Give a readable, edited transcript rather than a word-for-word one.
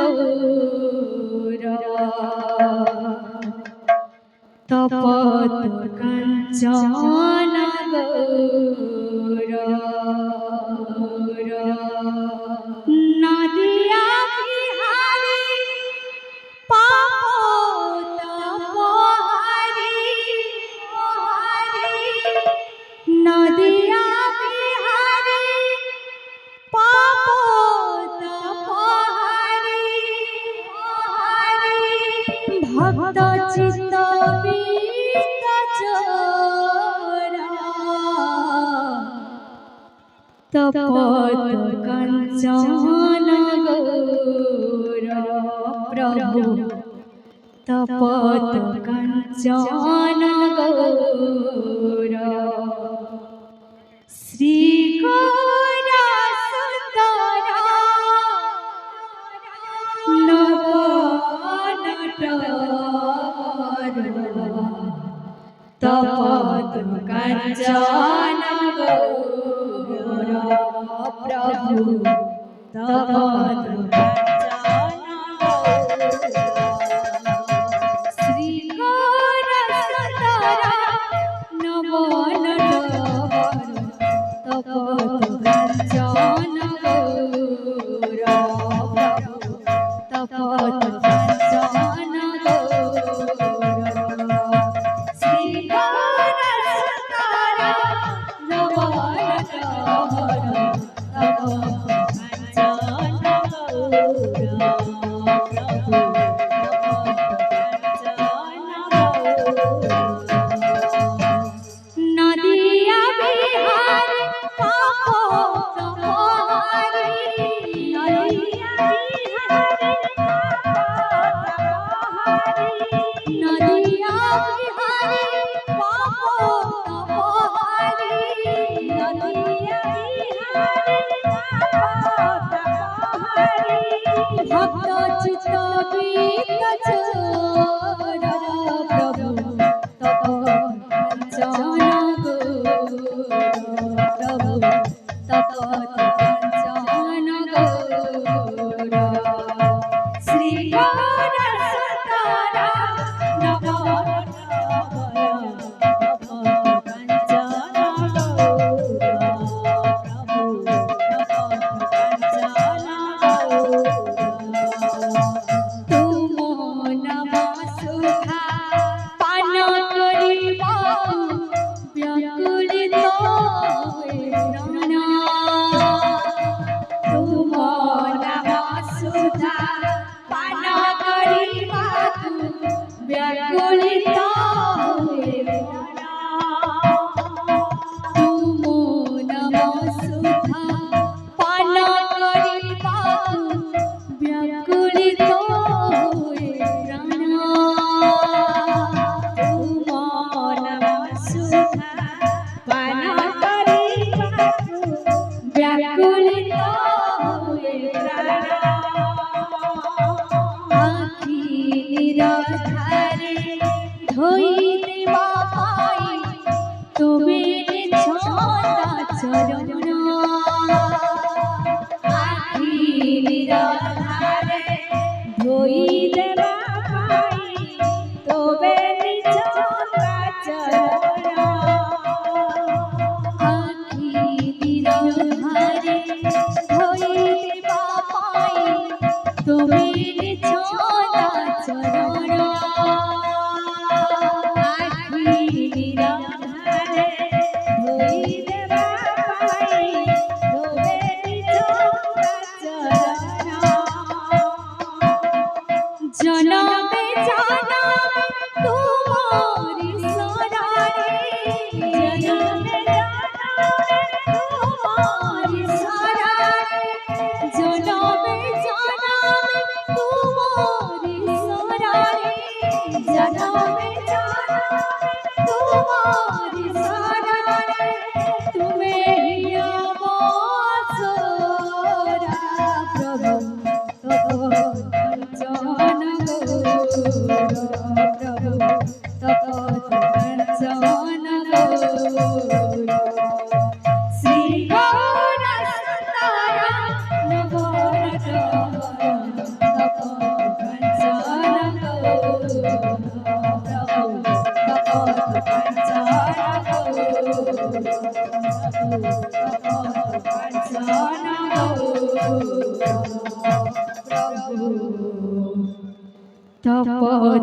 গৌর তপত কাঞ্চন গৌর নদিয়া বিহারী পাপ তপহারী নদিয়া বিহারী পাপ তপহারী ভক্ত চিত্ত তপত কাঞ্চন গৌর প্রভু তপত কাঞ্চন গৌর শ্রী গৌর সুন্দর নবনটবর তপত কাঞ্চন গৌর প্রভু তপত কাঞ্চন শ্রী গৌর সুন্দর নবনটবর তপত কাঞ্চন গৌর প্রভু তপত কাঞ্চন নদিয়া বিহারী পাপ তপহারী নদিয়া বিহারী নদিয়া বিহারী পাপ তপহারী নদিয়া বিহারী পাপ তপহারী ভক্ত চিত্ত বিত্ত চোর প্রভু তপত কাঞ্চন গৌর প্রভু তপত কাঞ্চন গৌর শ্রী গৌর সুন্দর নবনটবর তপত কাঞ্চন গৌর প্রভু তপত কাঞ্চন গৌর তুম নম সুধা পান করিব ব্যাকুলিত প্রাণ তুম নম সুধা পান করিব ব্যাকুলিত প্রাণ তুম নম সুধা পান করিব ব্যাকুলিত প্রাণ তুম নম সুধা পান করিব ব্যাকুলিত প্রাণ আখি নিরধারে ধইতে বাপাই তুমি ছন্দা চরণ আখি নিরধারে ধইতে বাপাই তবে ছন্দা চরণ আখি নিরধারে ধইতে বাপাই তুমি ছন্দা চরণ আখি নিরধারে ধইতে বাপাই তবে ছন্দা চরণ জনমে জনমে তোমারি শরণে জনমে জনমে তোমারি শরণে জনমে জনমে তোমারি শরণে জনমে জনমে তোমারি শরণে তুমি আমসরা প্রভু তপত কাঞ্চন গৌর প্রভু তপত কাঞ্চন গৌর শ্রী গৌর সুন্দর নবনটবর তপত